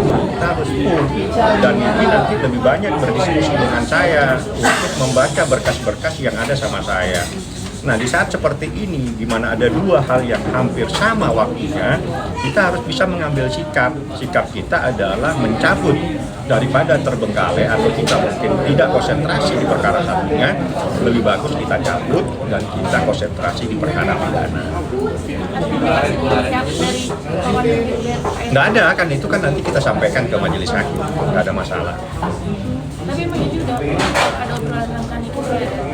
Kita harus full, dan ini nanti lebih banyak berdiskusi dengan saya untuk membaca berkas-berkas yang ada sama saya. Nah, di saat seperti ini, di mana ada dua hal yang hampir sama waktunya, kita harus bisa mengambil sikap. Sikap kita adalah mencabut daripada terbengkalai atau kita mungkin tidak konsentrasi di perkara satunya. Lebih bagus kita cabut dan kita konsentrasi di perkara pidana. Nggak ada, kan itu kan nanti kita sampaikan ke majelis hakim, nggak ada masalah. Tapi emang juga ada obrolan tentang itu.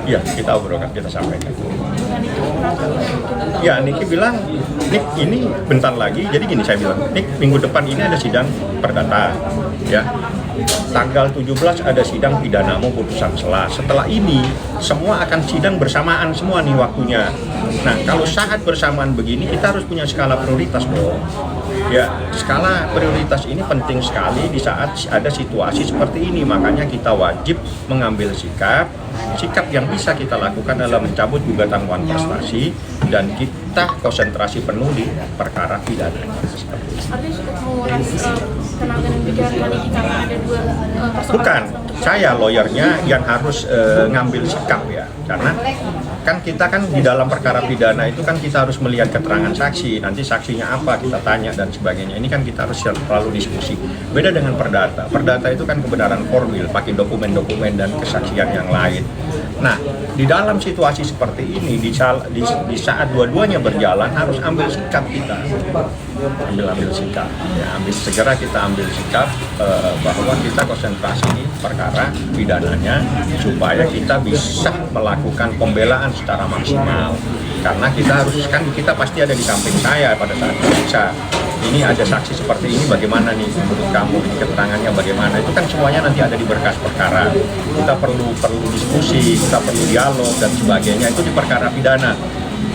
Iya, kita obrolkan, kita sampaikan. Ya, Niki bilang, Nik ini bentar lagi, jadi gini saya bilang, Nik minggu depan ini ada sidang perdata, ya. Tanggal 17 ada sidang pidanamu putusan sela. Setelah ini, semua akan sidang bersamaan semua nih waktunya. Nah, kalau saat bersamaan begini, kita harus punya skala prioritas dong. Ya, skala prioritas ini penting sekali di saat ada situasi seperti ini. Makanya kita wajib mengambil sikap. Sikap yang bisa kita lakukan adalah mencabut gugatan wan prestasi dan kita konsentrasi penuh di perkara pidana. Artinya cukup menguras tenaga dan pikiran kali karena ada dua persoalan. Bukan, saya lawyernya yang harus ngambil sikap ya, karena kan kita kan di dalam perkara pidana itu kan kita harus melihat keterangan saksi, nanti saksinya apa kita tanya dan sebagainya. Ini kan kita harus selalu diskusi. Beda dengan perdata. Perdata itu kan kebenaran formil, pakai dokumen-dokumen dan kesaksian yang lain. Nah, di dalam situasi seperti ini, di saat dua-duanya berjalan harus ambil sikap kita. Ambil sikap. Ya, segera kita ambil sikap bahwa kita konsentrasi di perkara pidananya supaya kita bisa melakukan pembelaan secara maksimal. Karena kita pasti ada di samping saya pada saat diperiksa. Ini ada saksi seperti ini, bagaimana nih menurut kamu, keterangannya bagaimana? Itu kan semuanya nanti ada di berkas perkara. Kita perlu diskusi, kita perlu dialog dan sebagainya. Itu di perkara pidana.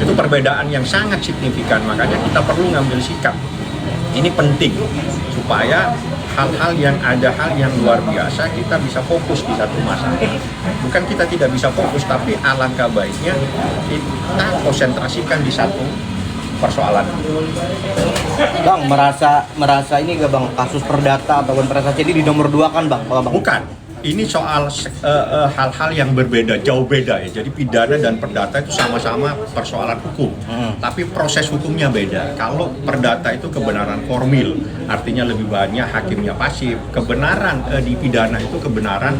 Itu perbedaan yang sangat signifikan, makanya kita perlu ngambil sikap. Ini penting supaya hal yang luar biasa kita bisa fokus di satu masalah. Bukan kita tidak bisa fokus, tapi alangkah baiknya kita konsentrasikan di satu persoalan. Bang, merasa ini gak bang, kasus perdata ataupun prestasi ini di nomor 2 kan bang? Bukan. Ini soal hal-hal yang berbeda, jauh beda ya. Jadi pidana dan perdata itu sama-sama persoalan hukum, tapi proses hukumnya beda. Kalau perdata itu kebenaran formil, artinya lebih banyak hakimnya pasif. Kebenaran di pidana itu kebenaran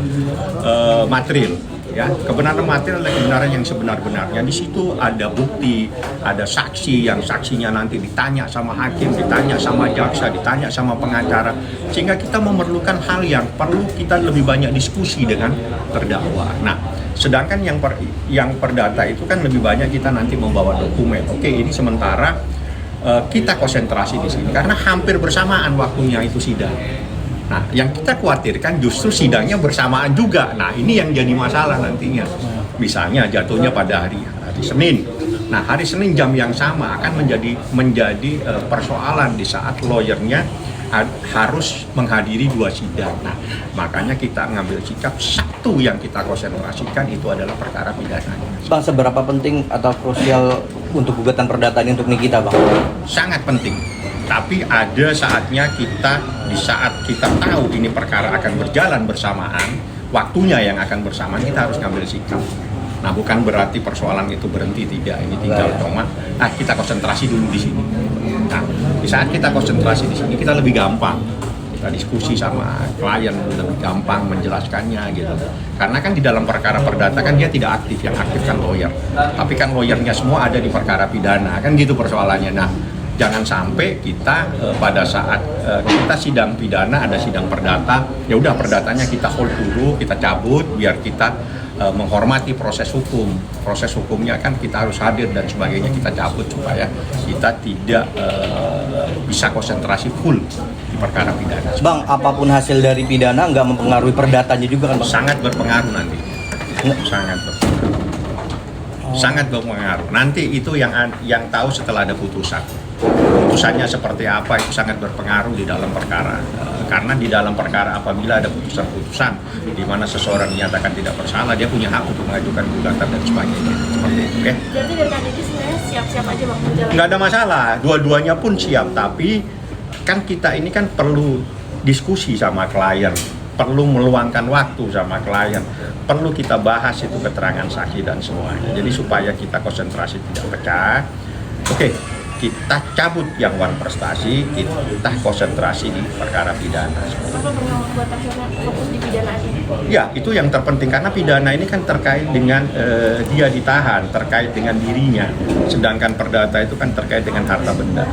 material. Ya, kebenaran material adalah kebenaran yang sebenar-benarnya. Di situ ada bukti, ada saksi yang saksinya nanti ditanya sama hakim, ditanya sama jaksa, ditanya sama pengacara, sehingga kita memerlukan hal yang perlu kita lebih banyak diskusi dengan terdakwa. Nah, sedangkan yang perdata itu kan lebih banyak kita nanti membawa dokumen. Oke, ini sementara kita konsentrasi di sini karena hampir bersamaan waktunya itu sidang. Nah, yang kita khawatirkan justru sidangnya bersamaan juga. Nah, ini yang jadi masalah nantinya. Misalnya jatuhnya pada hari Senin. Nah, hari Senin jam yang sama akan menjadi persoalan di saat lawyernya harus menghadiri 2 sidang. Nah, makanya kita ngambil sikap satu yang kita konsentrasikan itu adalah perkara pidana. Bang, seberapa penting atau krusial untuk gugatan perdata ini untuk Nikita, Bang? Sangat penting. Tapi ada saatnya di saat kita tahu ini perkara akan berjalan bersamaan, waktunya yang akan bersamaan, kita harus ngambil sikap. Nah, bukan berarti persoalan itu berhenti, tidak. Ini tinggal cuma, kita konsentrasi dulu di sini. Nah, di saat kita konsentrasi di sini, kita lebih gampang. Kita diskusi sama klien, lebih gampang menjelaskannya gitu. Karena kan di dalam perkara perdata kan dia tidak aktif, yang aktif kan lawyer. Tapi kan lawyernya semua ada di perkara pidana, kan gitu persoalannya. Nah, jangan sampai kita pada saat kita sidang pidana ada sidang perdata, ya udah perdatanya kita hold dulu, kita cabut biar kita menghormati proses hukum. Proses hukumnya kan kita harus hadir dan sebagainya, kita cabut supaya kita tidak bisa konsentrasi full di perkara pidana. Bang, apapun hasil dari pidana nggak mempengaruhi perdatanya juga kan Bang? Sangat berpengaruh nanti. Sangat berpengaruh. Sangat berpengaruh. Nanti itu yang tahu setelah ada putusan. Putusannya seperti apa itu sangat berpengaruh di dalam perkara. Karena di dalam perkara apabila ada putusan-putusan di mana seseorang dinyatakan tidak bersalah, dia punya hak untuk mengajukan gugatan dan sebagainya. Seperti itu, ya. Berarti dari Kak Niki sebenarnya siap-siap aja Bang menjalani. Nggak ada masalah, dua-duanya pun siap. Tapi kan kita ini kan perlu diskusi sama klien, perlu meluangkan waktu sama klien, perlu kita bahas itu keterangan saksi dan semuanya. Jadi supaya kita konsentrasi tidak pecah. Oke, kita cabut yang wan prestasi, kita konsentrasi di perkara pidana. Apa bang yang membuat akhirnya fokus di pidana aja? Ya, itu yang terpenting karena pidana ini kan terkait dengan dia ditahan, terkait dengan dirinya. Sedangkan perdata itu kan terkait dengan harta benda.